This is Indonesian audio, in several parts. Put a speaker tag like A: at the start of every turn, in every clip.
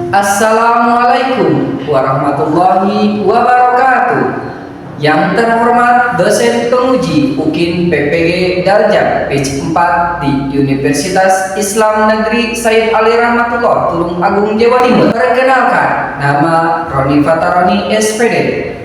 A: Assalamualaikum warahmatullahi wabarakatuh. Yang terhormat dosen penguji UKIN PPG Darjat Page 4 di Universitas Islam Negeri Said Ali Rahmatullah Tulung Agung Jawa Timur. Perkenalkan, nama Roni Fataroni SPD.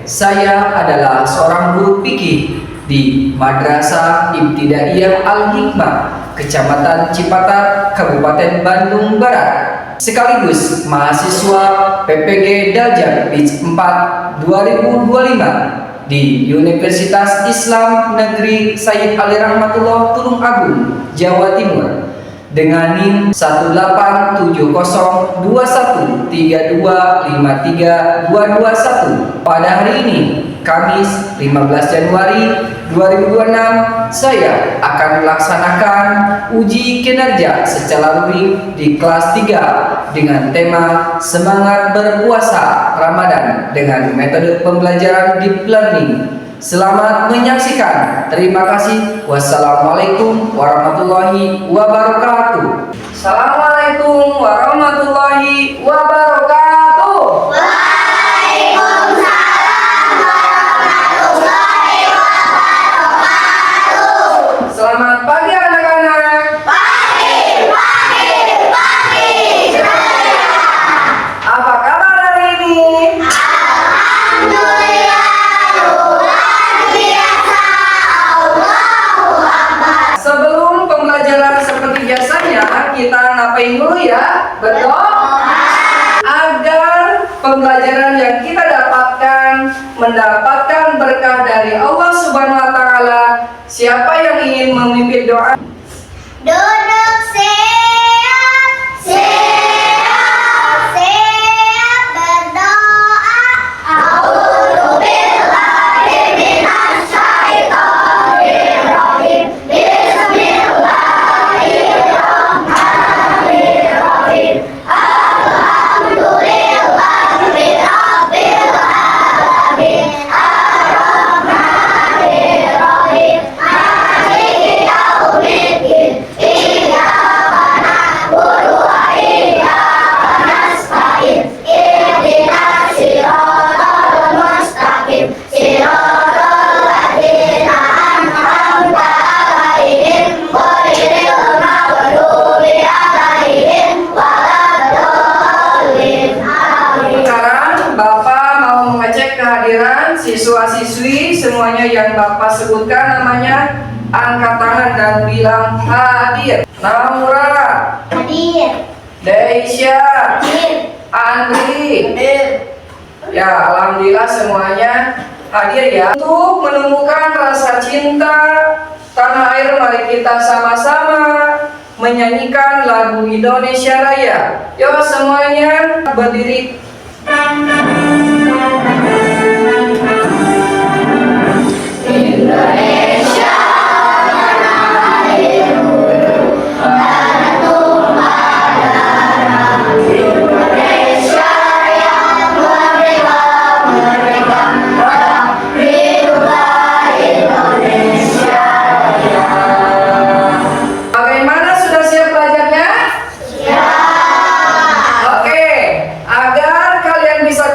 A: Saya adalah seorang guru fikih di Madrasah Ibtidaiyah Al-Hikmah, Kecamatan Cipatat, Kabupaten Bandung Barat, sekaligus mahasiswa PPG Darjat Page 4 2025 di Universitas Islam Negeri Said Ali Rahmatullah Tulung Agung, Jawa Timur, dengan NIM 1870132532221. Pada hari ini, Kamis 15 Januari 2026, saya akan melaksanakan uji kinerja secara luring di kelas 3 dengan tema Semangat Berpuasa Ramadan dengan metode pembelajaran Deep Learning. Selamat menyaksikan. Terima kasih. Wassalamualaikum warahmatullahi wabarakatuh. Assalamualaikum warahmatullahi wabarakatuh. Selamat pagi anak-anak.
B: Pagi.
A: Apa kabar hari ini?
B: Alhamdulillah, luar biasa. Allahu Akbar.
A: Sebelum pembelajaran seperti biasanya, kita ngapain dulu ya? Berdoa agar pembelajaran yang kita mendapatkan berkah dari Allah Subhanahu wa taala. Siapa yang ingin memimpin doa?
B: Duduk siap berdoa. A'udzu billahi minasy syaithanir rajim. Bismillahirrahmanirrahim. Alhamdulillahi rabbil alamin. Ar-Rahmanir Rahim. Maliki yaumiddin. Iyyaka na'budu wa iyyaka nasta'in. Ihdinas siratal mustaqim. Siratal ladzina an'amta 'alaihim ghairil maghdubi 'alaihim waladdallin. Amin.
A: Sekarang Bapak mau mengecek kehadiran siswa-siswi semuanya yang Bapak sebutkan namanya. Angkat tangan dan bilang hadir. Namura,
B: Hadir.
A: Deisha,
B: Hadir.
A: Andri.
B: Hadir.
A: Ya, alhamdulillah semuanya hadir ya. Untuk menemukan rasa cinta tanah air, mari kita sama-sama menyanyikan lagu Indonesia Raya. Yuk semuanya berdiri.
B: Indonesia tanah airku, tanah tumpah darah. Indonesia yang merdeka, hiduplah Indonesia Raya.
A: Bagaimana, sudah siap belajarnya? Oke, agar kalian bisa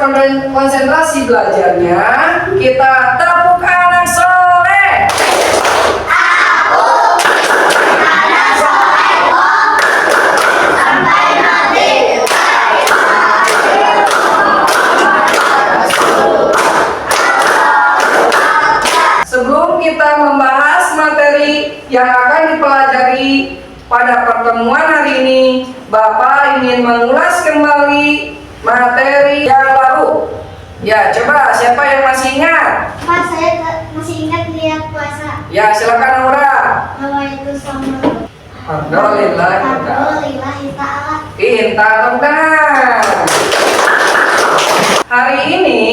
A: konsentrasi belajarnya, kita tepuk anak soleh.
B: Anak soleh sampai mati.
A: Sebelum kita membahas materi yang akan dipelajari pada pertemuan hari ini, Bapak ingin mengulas kembali materi yang baru. Ya, coba siapa yang masih ingat?
B: Pak, saya masih ingat niat puasa.
A: Ya, silakan Aura.
B: Nawaitu shaum.
A: Alhamdulillah.
B: Alhamdulillahi ta'ala.
A: Pintar teman. Hari ini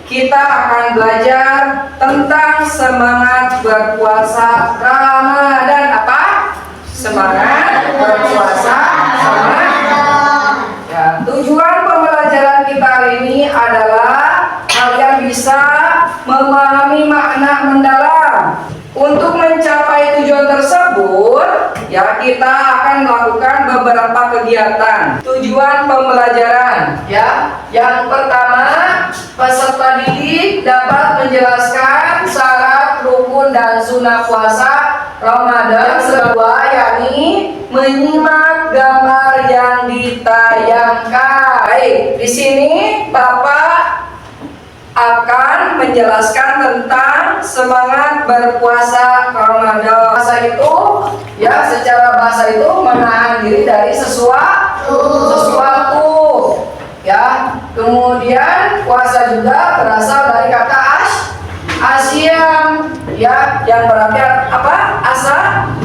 A: kita akan belajar tentang semangat berpuasa Ramadan. Apa? Semangat berpuasa Ramadan. Ya, tujuan pembelajaran kita hari ini adalah kalian bisa memahami makna mendalam. Untuk mencapai tujuan tersebut, ya kita akan melakukan beberapa kegiatan. Tujuan pembelajaran, ya. Yang pertama, peserta didik dapat menjelaskan syarat, rukun dan sunnah puasa Ramadan. Kedua, yakni menyimak gambar yang ditayangkan. Baik, di sini Bapak akan menjelaskan tentang semangat berpuasa Ramadan. Puasa itu, ya, secara bahasa itu menahan diri dari sesuatu, ya. Kemudian puasa juga berasal dari kata asyam, ya, yang berarti apa?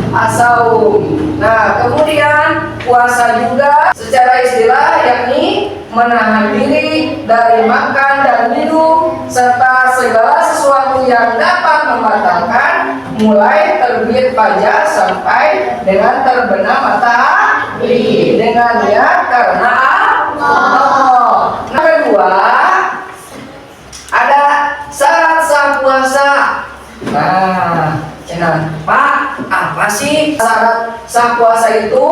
A: Asaum. Nah, kemudian puasa juga secara istilah yakni menahan diri dari makan dan minum serta segala sesuatu yang dapat membatalkan mulai terbit fajar sampai dengan terbenam matahari dengan niat karena Allah. Nah, kedua, ada syarat sah puasa. Nah, Pak, apa sih syarat sah puasa itu?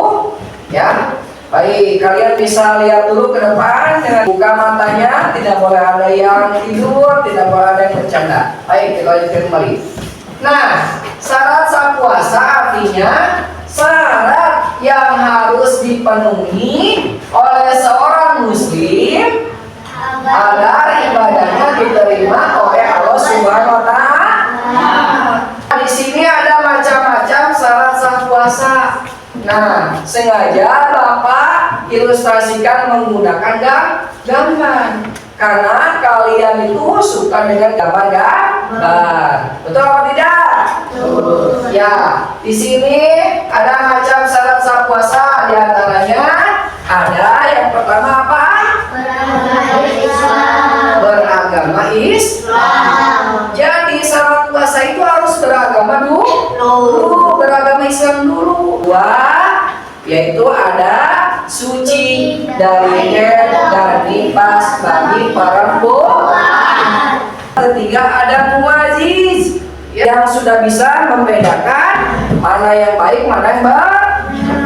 A: Ya, baik, kalian bisa lihat dulu ke depan dengan buka matanya. Tidak boleh ada yang tidur, tidak boleh ada yang bercanda. Baik, kita lanjutkan kembali. Nah, syarat sah puasa artinya syarat yang harus dipenuhi oleh seorang muslim agar ibadahnya diterima oleh Allah Subhanahu wa Ta'ala. Di sini ada macam-macam syarat sah puasa. Nah, sengaja Bapak ilustrasikan menggunakan gambar karena kalian itu suka dengan gambar. Betul apa tidak? Betul. Ya, di sini ada macam syarat sah puasa. Di antaranya ada yang pertama apa? Beragama Islam. Jadi syarat puasa itu harus beragama dulu. Beragama Islam dulu. Dua, yaitu ada suci dari haid dan nifas bagi perempuan. Ketiga, ada muaziz yang sudah bisa membedakan mana yang baik, mana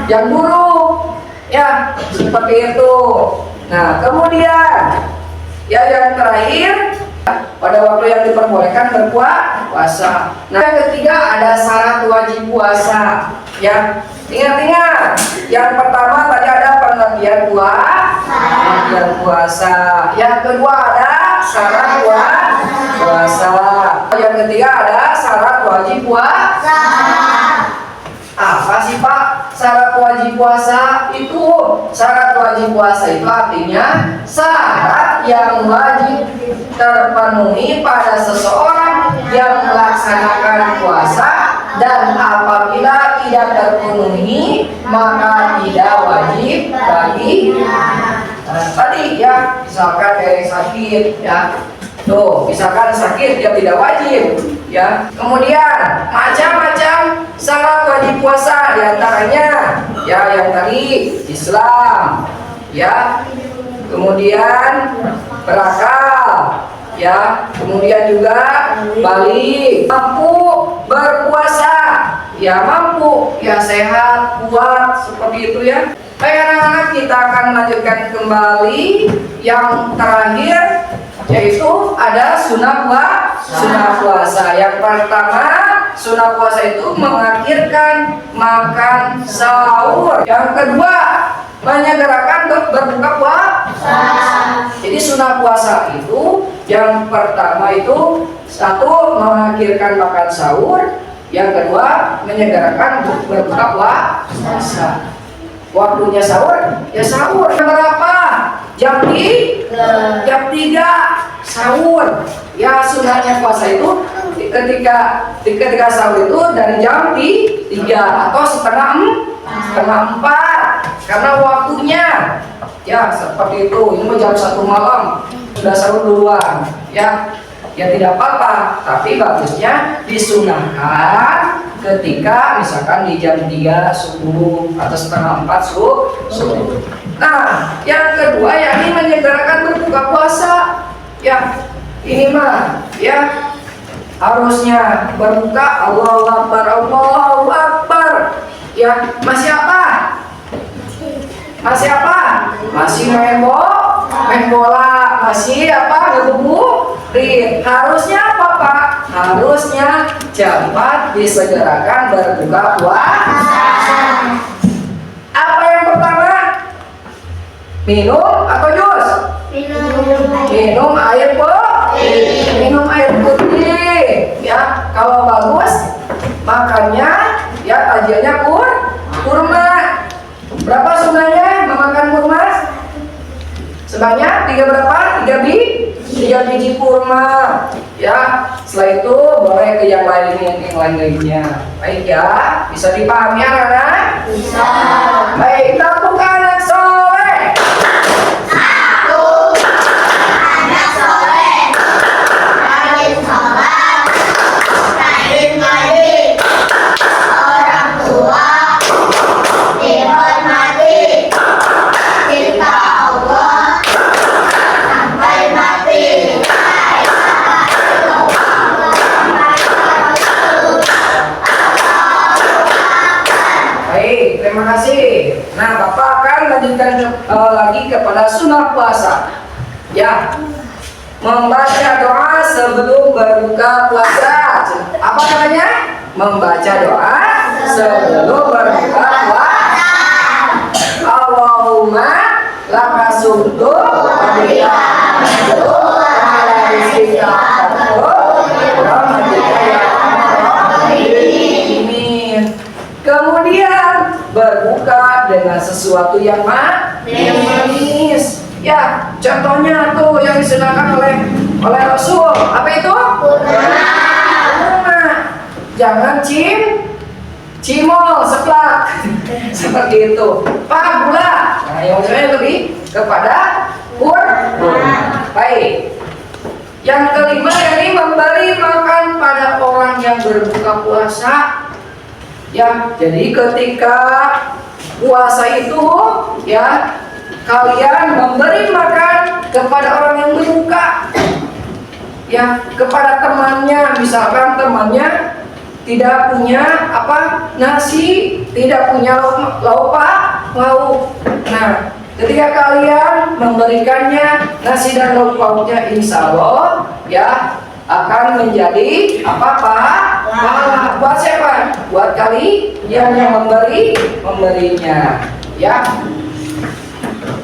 A: yang buruk. Ya, seperti itu. Nah, kemudian ya yang terakhir, pada waktu yang diperbolehkan berpuasa. Nah, yang ketiga ada syarat wajib puasa. Ya, ingat-ingat. Yang pertama tadi ada pengertian puasa. Yang kedua ada syarat puasa. Yang ketiga ada syarat wajib puasa. Apa sih Pak syarat wajib puasa itu? Syarat wajib puasa itu artinya syarat yang wajib terpenuhi pada seseorang yang melaksanakan puasa, dan apabila tidak terpenuhi maka tidak wajib baginya. Tadi ya, misalkan kayak sakit, ya. Tuh, misalkan sakit dia tidak wajib, ya. Kemudian macam-macam syarat wajib puasa, diantaranya ya yang tadi Islam, ya. Kemudian berakal, ya. Kemudian juga balik, mampu berpuasa, ya, mampu, ya, sehat, kuat, seperti itu ya. Baik anak-anak, kita akan lanjutkan kembali yang terakhir, yaitu ada sunnah puasa. Yang pertama, sunnah puasa itu mengakhirkan makan sahur. Yang kedua, menyegerakan berbuka puasa. Jadi sunnah puasa itu yang pertama itu satu, mengakhirkan makan sahur. Yang kedua, menyegerakan berbuka puasa. Waktunya sahur, ya sahur jam berapa? Jam 3 sahur. Ya, sunahnya puasa itu ketika sahur itu dari jam 3 atau setengah 4 karena waktunya ya seperti itu. Ini jam 1 malam sudah sahur duluan, ya. Ya tidak apa-apa, tapi bagusnya disunahkan ketika misalkan di jam 3 subuh atau setengah 4 subuh. Nah, yang kedua yakni menyegerakan berbuka puasa. Ya, ini mah ya harusnya berbuka Allahu Akbar, Allahu Akbar. Ya, masih apa? Masih apa? Masih main bola, masih apa? Ngebuburit. Harusnya apa, Pak? Harusnya cepat disegerakan berbuka puasa. Apa yang pertama? Minum atau jus? Minum air putih. Minum air putih. Ya, kalau bagus makannya ya tajiannya kurma. Berapa sunahnya memakan kurma? Sebanyak 3 biji kurma. Ya, setelah itu boleh ke yang lainnya. Baik ya, bisa dipahami anak-anak?
B: Bisa.
A: Baik, kita buka anak soleh.
B: Anak soleh, rajin sholat, rajin ngaji, orang tua dihormati, cinta Allah sampai mati.
A: Baik, terima kasih. Nah, Bapak akan lanjutkan lagi kepada sunnah puasa. Ya, membaca doa sebelum berbuka puasa. Apa namanya? Membaca doa sebelum berbuka puasa. Allahumma laka sumtu wa bika amantu wa ala rizqika aftartu wa rahmatika ya arhamar rahimin. Kemudian berbuka dengan sesuatu yang manis. Ya, contohnya tuh yang disunahkan oleh Rasul. Apa itu? Kurma. Jangan cimol, seplak. Seperti itu. Pak, gula. Nah, yang maksudnya lebih kepada kurma. Baik. Yang kelima ini memberi makan pada orang yang berbuka puasa. Ya, jadi ketika puasa itu ya kalian memberi makan kepada orang yang berbuka. Ya, kepada temannya, misalkan temannya tidak punya nasi, tidak punya lauk. Nah, ketika kalian memberikannya nasi dan lauk pauknya, insya Allah ya akan menjadi pahala buat siapa? Buat kalian yang memberinya. Ya.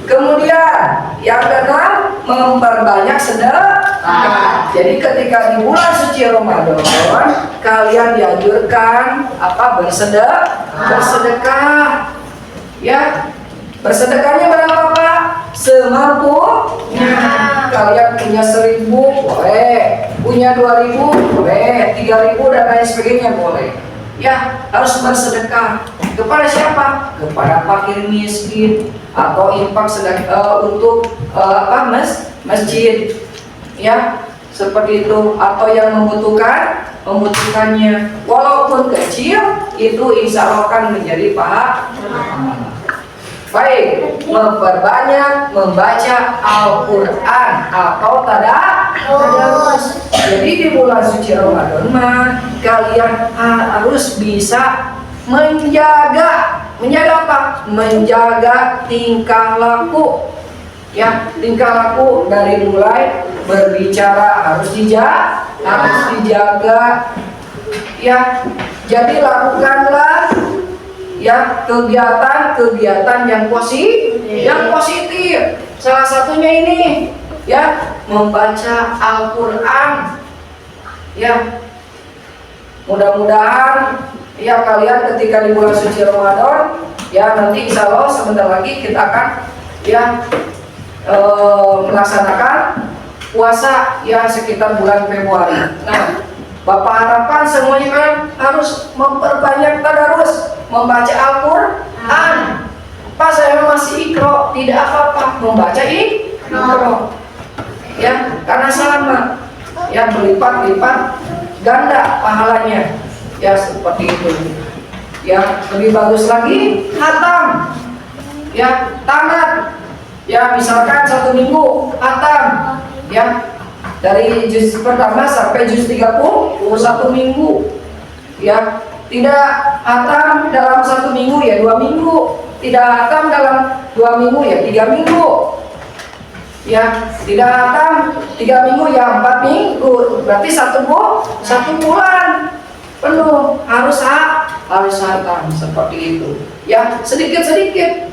A: Kemudian yang keenam, memperbanyak sedekah. Jadi ketika di bulan suci Ramadan kalian dianjurkan bersedekah. Ya. Bersedekahnya berapa, Pak? Semampunya. Kalian punya 1.000 boleh, punya 2.000 boleh, 3.000 dan lain sebagainya boleh. Ya, harus bersedekah kepada siapa? Kepada fakir miskin atau infak untuk masjid. Ya, seperti itu, atau yang membutuhkannya. Walaupun kecil, itu insya Allah akan menjadi pahala. Baik, memperbanyak membaca Al-Quran atau tadarus. Jadi di bulan suci Ramadan kalian harus bisa menjaga apa? Menjaga tingkah laku. Ya, tingkah laku dari mulai berbicara harus dijaga. Ya, jadi lakukanlah ya kegiatan yang positif. Salah satunya ini ya membaca Al-Quran. Ya, mudah-mudahan ya kalian ketika di bulan suci Ramadan ya nanti insya Allah sebentar lagi kita akan ya melaksanakan puasa ya sekitar bulan Februari. Nah, Bapak harapkan semuanya kan harus memperbanyak tadarus, membaca Al-Quran. Pak, saya masih ikro, tidak apa-apa, membaca ikro. Ya, karena sama, ya berlipat-lipat ganda pahalanya. Ya seperti itu. Ya, lebih bagus lagi hatam. Ya, tamat. Ya, misalkan 1 minggu hatam. Ya, dari juz pertama sampai juz 30 1 minggu. Ya, tidak hatam dalam 1 minggu ya 2 minggu, tidak hatam dalam 2 minggu ya 3 minggu, ya tidak hatam 3 minggu ya 4 minggu, berarti 1 bulan penuh harus hatam seperti itu. Ya sedikit-sedikit,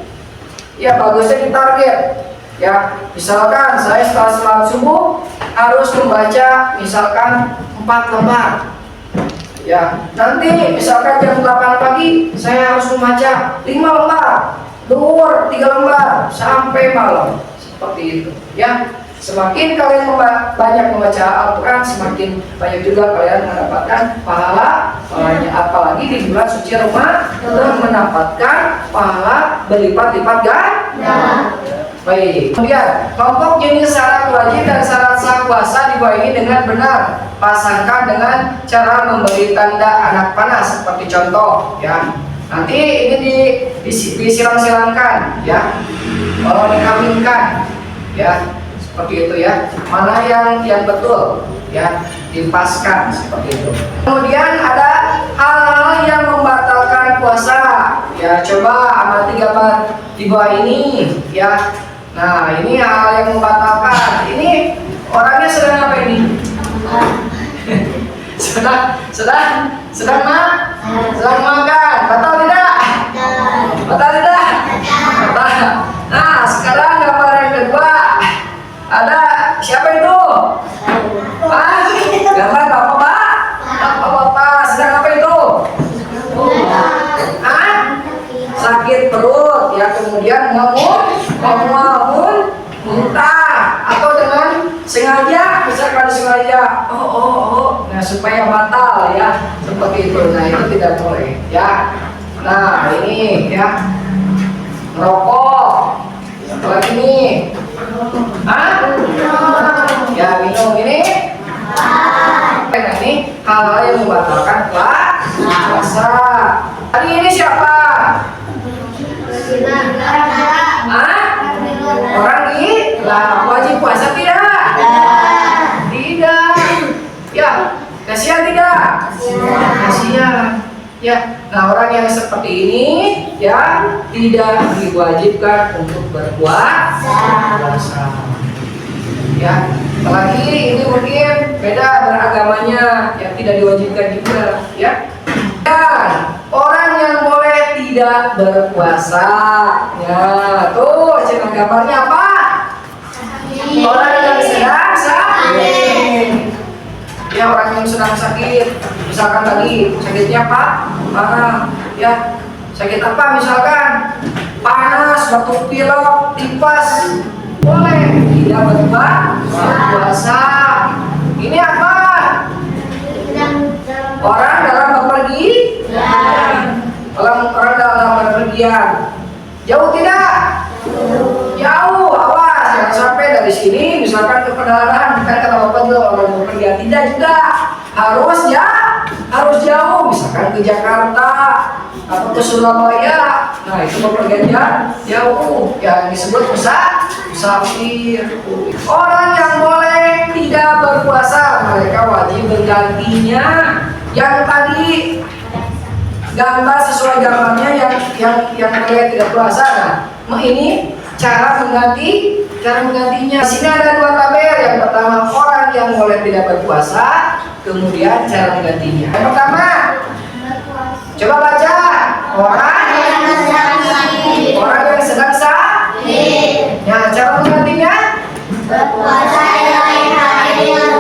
A: ya bagusnya ditarget. Ya misalkan saya setelah salat subuh harus membaca misalkan 4 lembar. Ya, nanti misalkan jam 8 pagi saya harus membaca 5 lembar, duhur 3 lembar sampai malam. Seperti itu. Ya, semakin kalian banyak membaca Al-Quran, semakin banyak juga kalian mendapatkan pahalanya. Apalagi di bulan suci Ramadan mendapatkan pahala berlipat-lipat ganda. Baik. Kemudian kelompok jenis syarat wajib dan syarat sah puasa di bawah ini dengan benar. Pasangkan dengan cara memberi tanda anak panah seperti contoh, ya. Nanti ini disilang-silangkan, ya. Kalau dikawinkan, ya. Seperti itu ya. Mana yang betul, ya. Dipaskan seperti itu. Kemudian ada hal-hal yang membatalkan puasa. Ya, coba amati gambar di bawah ini, ya. Nah, ini hal yang membatalkan. Ini orangnya sedang apa ini? sedang makan. Batal tidak? Batal tidak? Batal. Nah, sekarang gambar yang kedua. Ada siapa itu? Gambar bapak-bapak. Bapak-bapak sedang apa itu? Sakit perut, ya, kemudian ngelamun, muntah, atau dengan sengaja, misalkan sengaja, nah supaya batal, ya, seperti itu. Nah itu tidak boleh, ya. Nah ini, ya, merokok, lagi ini, ya minum ini. Nah ini hal-hal yang membatalkan puasa. Tadi ini siapa? Orang gila wajib puasa tidak? Tidak. Ya, kasihan tidak? Kasihan. Ya, nah orang yang seperti ini ya tidak diwajibkan untuk berpuasa. Ya, apalagi ini mungkin beda beragamanya yang tidak diwajibkan juga, ya. Dan orang yang boleh tidak berpuasa, ya tuh cina gambarnya apa? Orang yang sedang sakit. Ya, orang yang sedang sakit. Misalkan tadi sakitnya apa? Parah. Ya, sakit apa? Misalkan panas, batuk pilek, tipes, boleh tidak berpuasa. Ini apa? Orang dalam bepergian. Orang dalam bepergian. Jauh tidak? Jauh. Awas jangan sampai dari sini misalkan ke pedalaman. Kan kata bapak juga orang bepergian. Tidak juga. Harus jauh. Misalkan ke Jakarta atau ke Surabaya. Nah itu bepergian jauh. Yang disebut musafir. Orang yang boleh tidak berpuasa mereka wajib bergantinya. Yang tadi gambar sesuai gambarnya yang boleh tidak puasa. Nah, ini cara menggantinya. Di sini ada 2 tabel. Yang pertama orang yang boleh tidak berpuasa, kemudian cara menggantinya. Yang pertama, coba baca orang yang sedang sakit. Nah, cara menggantinya
B: Berpuasa di lain hari yang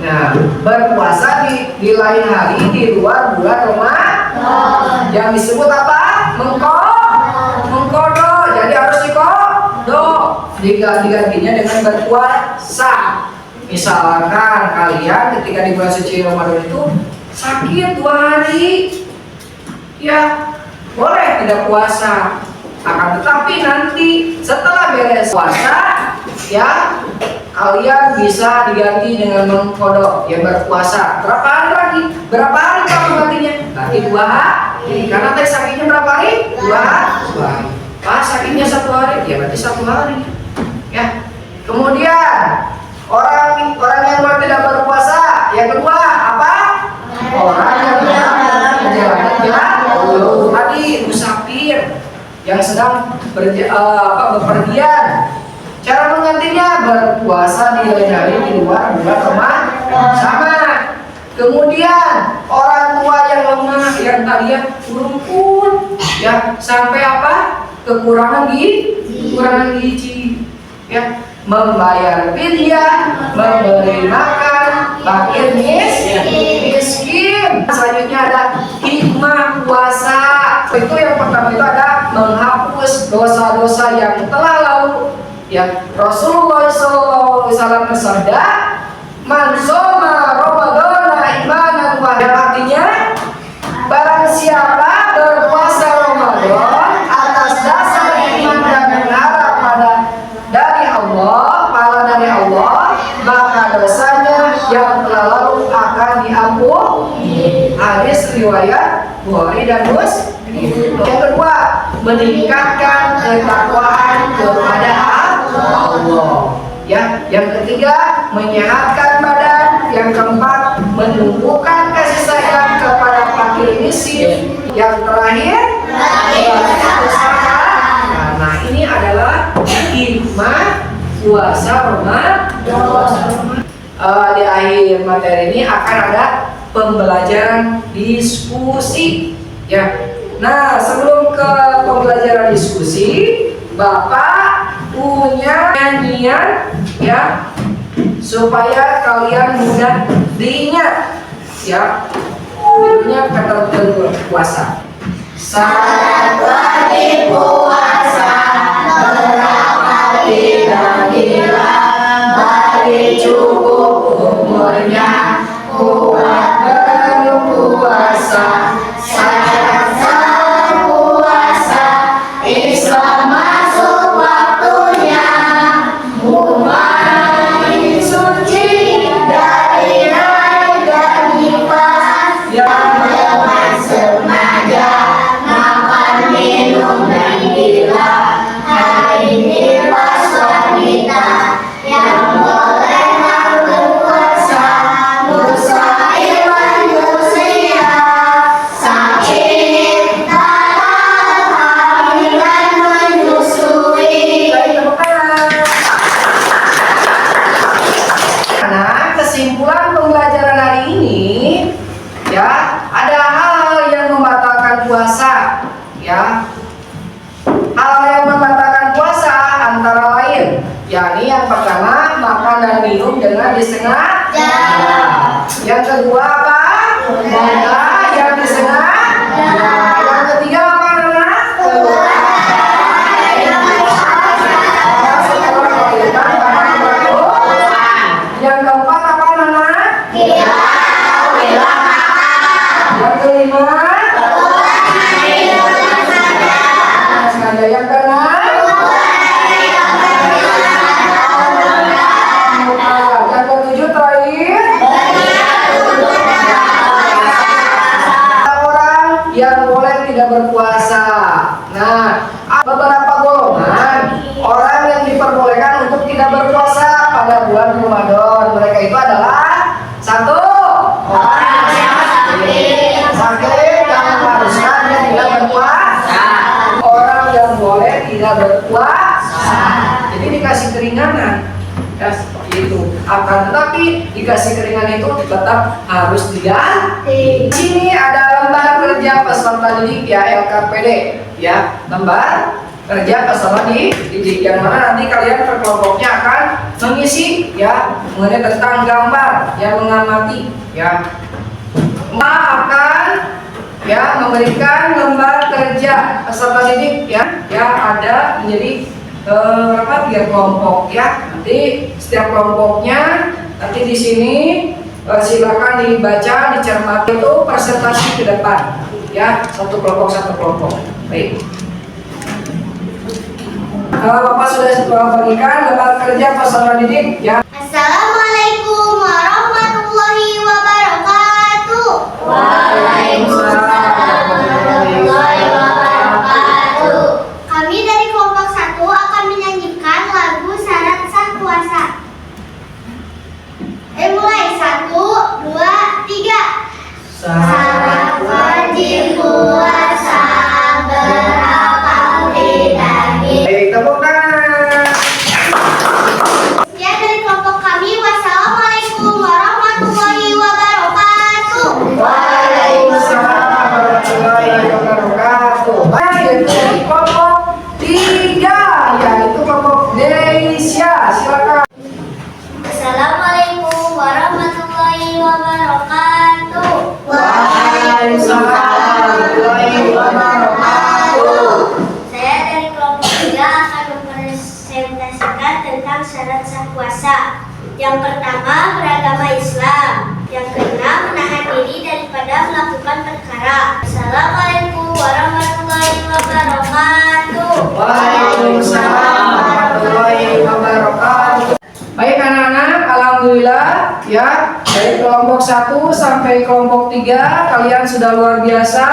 A: Nah, berpuasa di lain hari di luar bulan Ramadan. Yang disebut apa? Mengkodo. Jadi harus dikodo. Digantinya dengan berpuasa. Misalkan kalian ketika di bulan suci Ramadan itu sakit 2 hari, ya boleh tidak puasa. Akan tetapi nanti setelah beres puasa, ya kalian bisa diganti dengan mengkodok, ya berpuasa. Berapa hari lagi? Berapa hari kamu gantinya? Ganti 2 hari. Karena tadi sakitnya berapa hari? 2 hari. Pas sakitnya 1 hari, ya berarti 1 hari. Ya. Kemudian orang yang tidak berpuasa, yang kedua apa? orang yang dalam perjalanan jauh. Tadi musafir yang sedang bepergian. Cara menggantinya berpuasa di lain hari di luar bulan Ramadan. Sama. Kemudian orang tua yang lemah yang tadinya rumput ya sampai apa? Kekurangan gizi ya, membayar fidyah, memberi makan fakir miskin. Selanjutnya ada hikmah puasa. Itu yang pertama itu ada menghapus dosa-dosa yang telah lalu. Ya, Rasulullah SAW bersabda, "Man shoma Ramadhana imanan wa artinya barang siapa berpuasa Ramadan atas dasar iman dan berharap dari Allah, pahala dari Allah, maka dosanya yang telah lalu akan diampuni." Hadis riwayat Bukhari dan Muslim. Yang kedua, meningkatkan ketakwaan kepada Allah. Ya, yang ketiga, menyehatkan badan. Yang keempat, menumbuhkan kasih sayang kepada fakir miskin. Yang terakhir, usaha. Nah, ini adalah hikmah puasa Ramadan. Di akhir materi ini akan ada pembelajaran diskusi. Ya. Nah, sebelum ke pembelajaran diskusi, Bapak punya nyanyian ya supaya kalian mudah diingat ya. Judulnya kata puasa. Saat wajib puasa berapa tidak hilang, bagi cukup umurnya kuat berpuasa. Islam masuk waktunya, mulai suci dari haid dan nifas, yang dengan sengaja makan minum dan gila, hari nifas wanita yang boleh berpuasa, musail manusia sakit kesimpulan pembelajaran hari ini ya, ada hal-hal yang membatalkan puasa ya. Hal yang membatalkan puasa antara lain yakni yang pertama, makan dan minum dengan disengaja. Yang kedua apa? Yang disengaja. Yang ketiga apa, Nana? Yang keempat apa, Nana? Yang kelima? Sengaja. Yang keenam? Yang ketujuh terakhir? Orang yang boleh tidak berpuasa. Nah, beberapa golongan orang yang diperbolehkan untuk tidak berpuasa pada bulan Ramadan. Mereka itu adalah satu, orang yang sakit yang mengharuskan dia tidak berpuasa. Orang yang boleh tidak berpuasa. Jadi dikasih keringanan. Ya, seperti itu. Akan tetapi dikasih keringanan itu tetap harus diganti. Di sini ada lembar kerja peserta didik ya, LKPD ya, lembar kerja peserta didik yang mana nanti kalian per kelompoknya akan mengisi ya mengenai tentang gambar yang mengamati ya. Akan ya memberikan lembar kerja peserta didik ya yang ada menjadi berapa, 3 kelompok ya. Nanti setiap kelompoknya nanti di sini silakan dibaca, dicermati itu presentasi ke depan ya, satu kelompok. Baik. Bapak sudah bagikan lembar kerja peserta didik ya.
B: Assalamualaikum warahmatullahi wabarakatuh.
A: Waalaikumsalam warahmatullahi
B: wabarakatuh. Kami dari kelompok 1 akan menyanyikan lagu syarat sah puasa. Mulai 1, 2, 3. Yang pertama, beragama Islam. Yang keenam, menahan diri daripada melakukan perkara. Assalamualaikum warahmatullahi wabarakatuh.
A: Waalaikumsalam warahmatullahi wabarakatuh. Baik anak-anak, alhamdulillah ya, dari kelompok 1 sampai kelompok 3 kalian sudah luar biasa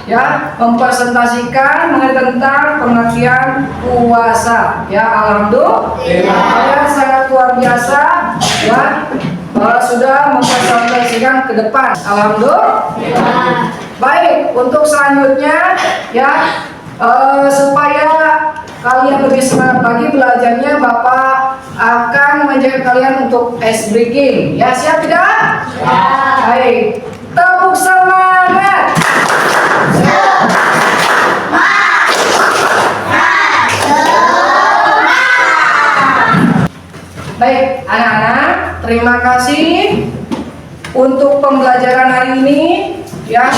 A: ya, mempresentasikan mengenai tentang pengertian puasa ya. Alhamdulillah kalian sangat luar biasa ya, sudah mempresentasikan ke depan. Alhamdulillah. Baik, untuk selanjutnya ya, supaya kalian lebih semangat lagi belajarnya, Bapak akan mengajak kalian untuk ice breaking. Ya, siap tidak? Siap. Baik, tepuk semangat. Baik, anak-anak, terima kasih untuk pembelajaran hari ini ya.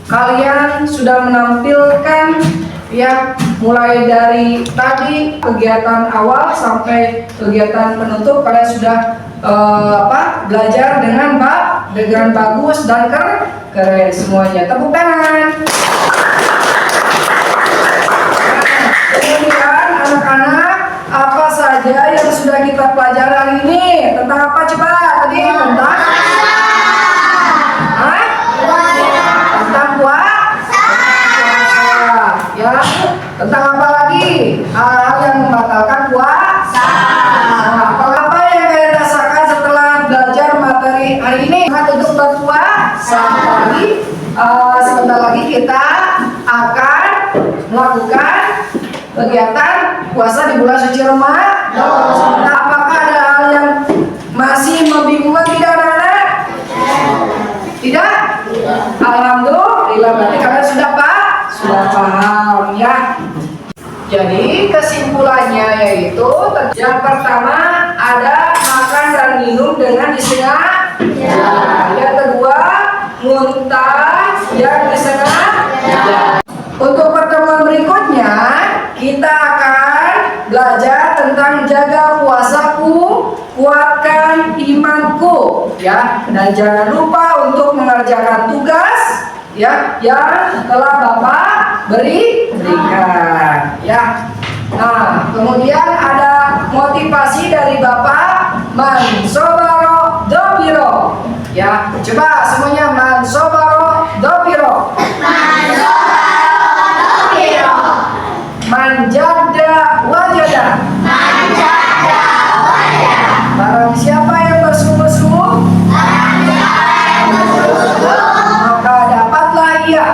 A: Kalian sudah menampilkan ya, mulai dari tadi kegiatan awal sampai kegiatan penutup, kalian sudah belajar dengan bagus dan keren semuanya. Tepuk tangan. Kemudian anak-anak, apa saja yang sudah kita pelajari hari ini? Tentang apa coba? Tadi tentang ya, tentang apa lagi? Hal-hal yang membatalkan puasa. Apa yang kalian rasakan setelah belajar materi hari ini? Untuk berpuasa lagi, sebentar lagi kita akan melakukan kegiatan puasa di bulan suci Ramadan. Apakah ada hal yang masih membingungkan tidak anak-anak? Tidak? Alhamdulillah, berarti kalian sudah paham ya. Jadi kesimpulannya yaitu yang pertama ada makan dan minum dengan disengaja. Yang kedua muntah yang disengaja. Untuk pertemuan berikutnya kita akan belajar tentang jaga puasaku, kuatkan imanku ya, dan jangan lupa untuk mengerjakan tugas ya yang telah Bapak berikan ya. Nah, kemudian ada motivasi dari Bapak, man sobaro dobiro ya. Coba semuanya, man sobaro dobiro. Man sobaro dobiro. Manjada wajada. Manjada wajada. Barang siapa yang bersungguh-sungguh, maka dapatlah ia.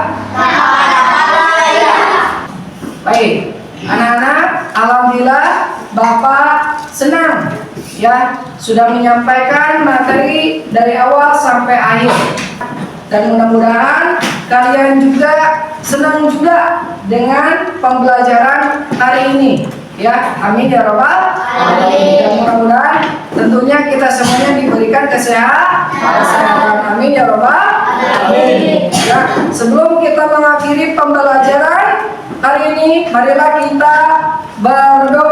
A: Baik, anak-anak, alhamdulillah Bapak senang ya sudah menyampaikan materi dari awal sampai akhir, dan mudah-mudahan kalian juga senang juga dengan pembelajaran hari ini ya. Amin ya robbal alamin. Dan mudah-mudahan tentunya kita semuanya diberikan kesehatan. Amin ya robbal alamin ya. Sebelum kita mengakhiri pembelajaran hari ini, marilah kita berdoa.